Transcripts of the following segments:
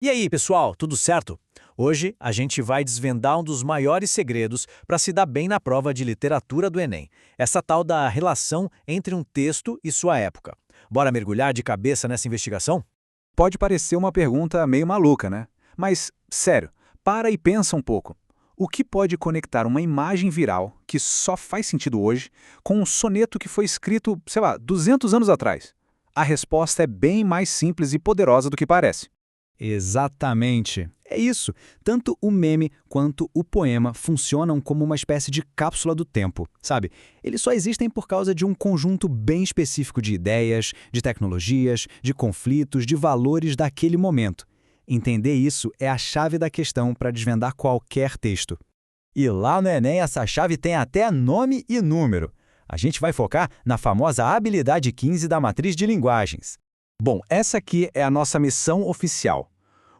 E aí, pessoal, tudo certo? Hoje a gente vai desvendar um dos maiores segredos para se dar bem na prova de literatura do Enem, essa tal da relação entre um texto e sua época. Bora mergulhar de cabeça nessa investigação? Pode parecer uma pergunta meio maluca, né? Mas, sério, para e pensa um pouco. O que pode conectar uma imagem viral, que só faz sentido hoje, com um soneto que foi escrito, sei lá, 200 anos atrás? A resposta é bem mais simples e poderosa do que parece. Exatamente. É isso. Tanto o meme quanto o poema funcionam como uma espécie de cápsula do tempo, sabe? Eles só existem por causa de um conjunto bem específico de ideias, de tecnologias, de conflitos, de valores daquele momento. Entender isso é a chave da questão para desvendar qualquer texto. E lá no Enem essa chave tem até nome e número. A gente vai focar na famosa habilidade 15 da matriz de linguagens. Bom, essa aqui é a nossa missão oficial.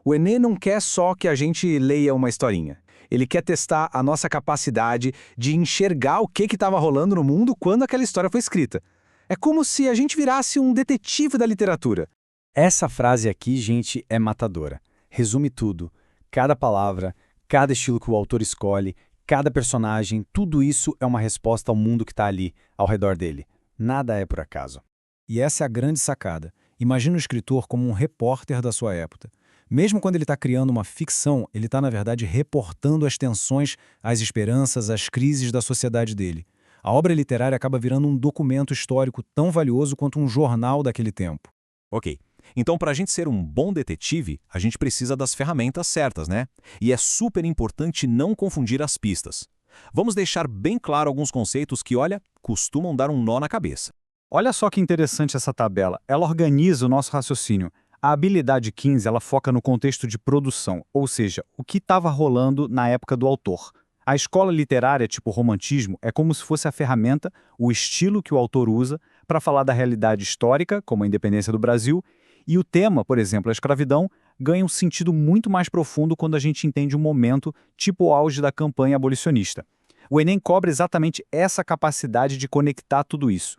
O Enem não quer só que a gente leia uma historinha. Ele quer testar a nossa capacidade de enxergar o que estava rolando no mundo quando aquela história foi escrita. É como se a gente virasse um detetive da literatura. Essa frase aqui, gente, é matadora. Resume tudo. Cada palavra, cada estilo que o autor escolhe, cada personagem, tudo isso é uma resposta ao mundo que está ali, ao redor dele. Nada é por acaso. E essa é a grande sacada. Imagina o escritor como um repórter da sua época. Mesmo quando ele está criando uma ficção, ele está, na verdade, reportando as tensões, as esperanças, as crises da sociedade dele. A obra literária acaba virando um documento histórico tão valioso quanto um jornal daquele tempo. Ok. Então, para a gente ser um bom detetive, a gente precisa das ferramentas certas, né? E é super importante não confundir as pistas. Vamos deixar bem claro alguns conceitos que, olha, costumam dar um nó na cabeça. Olha só que interessante essa tabela. Ela organiza o nosso raciocínio. A habilidade 15 ela foca no contexto de produção, ou seja, o que estava rolando na época do autor. A escola literária, tipo romantismo, é como se fosse a ferramenta, o estilo que o autor usa para falar da realidade histórica, como a independência do Brasil, e o tema, por exemplo, a escravidão, ganha um sentido muito mais profundo quando a gente entende um momento, tipo o auge da campanha abolicionista. O Enem cobra exatamente essa capacidade de conectar tudo isso.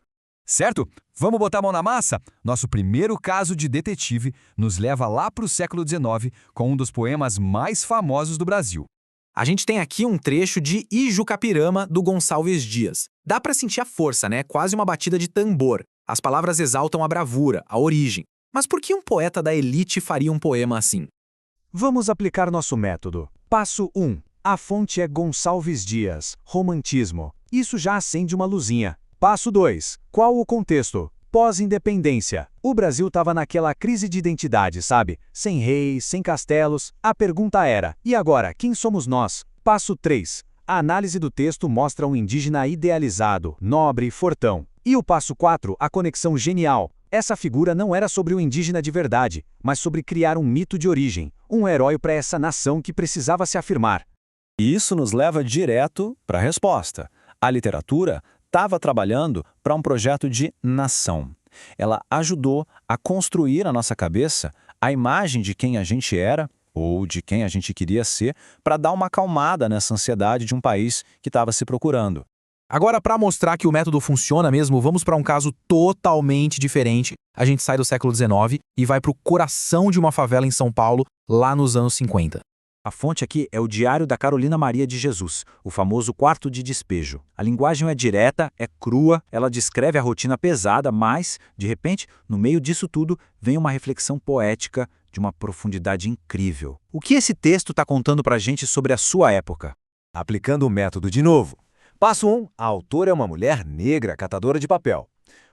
Certo? Vamos botar a mão na massa? Nosso primeiro caso de detetive nos leva lá para o século XIX com um dos poemas mais famosos do Brasil. A gente tem aqui um trecho de Ijucapirama, do Gonçalves Dias. Dá pra sentir a força, né? Quase uma batida de tambor. As palavras exaltam a bravura, a origem. Mas por que um poeta da elite faria um poema assim? Vamos aplicar nosso método. Passo 1. A fonte é Gonçalves Dias, romantismo. Isso já acende uma luzinha. Passo 2. Qual o contexto? Pós-independência. O Brasil estava naquela crise de identidade, sabe? Sem reis, sem castelos. A pergunta era, e agora, quem somos nós? Passo 3. A análise do texto mostra um indígena idealizado, nobre e fortão. E o passo 4, a conexão genial. Essa figura não era sobre o indígena de verdade, mas sobre criar um mito de origem, um herói para essa nação que precisava se afirmar. E isso nos leva direto para a resposta. A literatura estava trabalhando para um projeto de nação. Ela ajudou a construir na nossa cabeça a imagem de quem a gente era ou de quem a gente queria ser para dar uma acalmada nessa ansiedade de um país que estava se procurando. Agora, para mostrar que o método funciona mesmo, vamos para um caso totalmente diferente. A gente sai do século XIX e vai para o coração de uma favela em São Paulo, lá nos anos 50. A fonte aqui é o Diário da Carolina Maria de Jesus, o famoso quarto de despejo. A linguagem é direta, é crua, ela descreve a rotina pesada, mas, de repente, no meio disso tudo, vem uma reflexão poética de uma profundidade incrível. O que esse texto está contando pra gente sobre a sua época? Aplicando o método de novo. Passo 1. A autora é uma mulher negra, catadora de papel.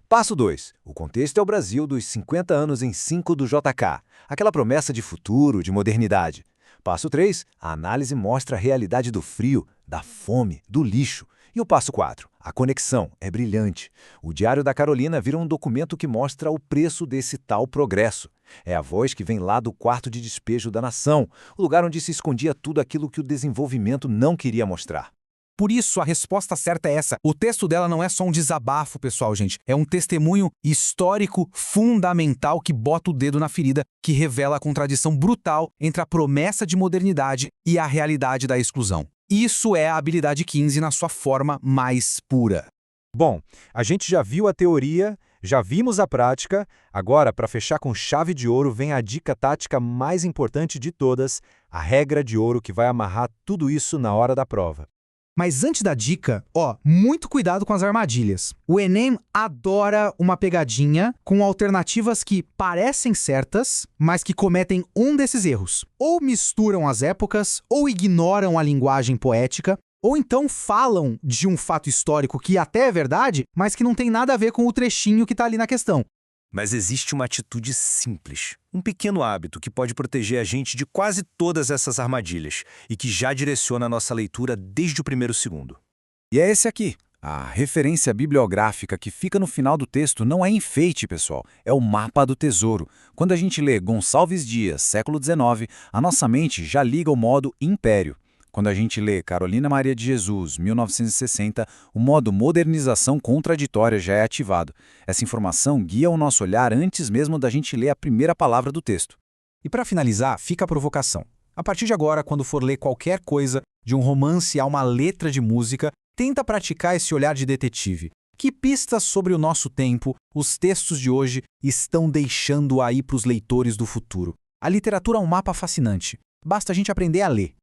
Passo 2. O contexto é o Brasil dos 50 anos em 5 do JK, aquela promessa de futuro, de modernidade. Passo 3, a análise mostra a realidade do frio, da fome, do lixo. E o passo 4, a conexão é brilhante. O Diário da Carolina vira um documento que mostra o preço desse tal progresso. É a voz que vem lá do quarto de despejo da nação, o lugar onde se escondia tudo aquilo que o desenvolvimento não queria mostrar. Por isso, a resposta certa é essa. O texto dela não é só um desabafo, pessoal, gente. É um testemunho histórico fundamental que bota o dedo na ferida, que revela a contradição brutal entre a promessa de modernidade e a realidade da exclusão. Isso é a habilidade 15 na sua forma mais pura. Bom, a gente já viu a teoria, já vimos a prática, agora, para fechar com chave de ouro, vem a dica tática mais importante de todas, a regra de ouro que vai amarrar tudo isso na hora da prova. Mas antes da dica, muito cuidado com as armadilhas. O Enem adora uma pegadinha com alternativas que parecem certas, mas que cometem um desses erros. Ou misturam as épocas, ou ignoram a linguagem poética, ou então falam de um fato histórico que até é verdade, mas que não tem nada a ver com o trechinho que está ali na questão. Mas existe uma atitude simples, um pequeno hábito que pode proteger a gente de quase todas essas armadilhas e que já direciona a nossa leitura desde o primeiro segundo. E é esse aqui. A referência bibliográfica que fica no final do texto não é enfeite, pessoal. É o mapa do tesouro. Quando a gente lê Gonçalves Dias, século XIX, a nossa mente já liga o modo império. Quando a gente lê Carolina Maria de Jesus, 1960, o modo modernização contraditória já é ativado. Essa informação guia o nosso olhar antes mesmo da gente ler a primeira palavra do texto. E para finalizar, fica a provocação. A partir de agora, quando for ler qualquer coisa, de um romance a uma letra de música, tenta praticar esse olhar de detetive. Que pistas sobre o nosso tempo os textos de hoje estão deixando aí para os leitores do futuro? A literatura é um mapa fascinante. Basta a gente aprender a ler.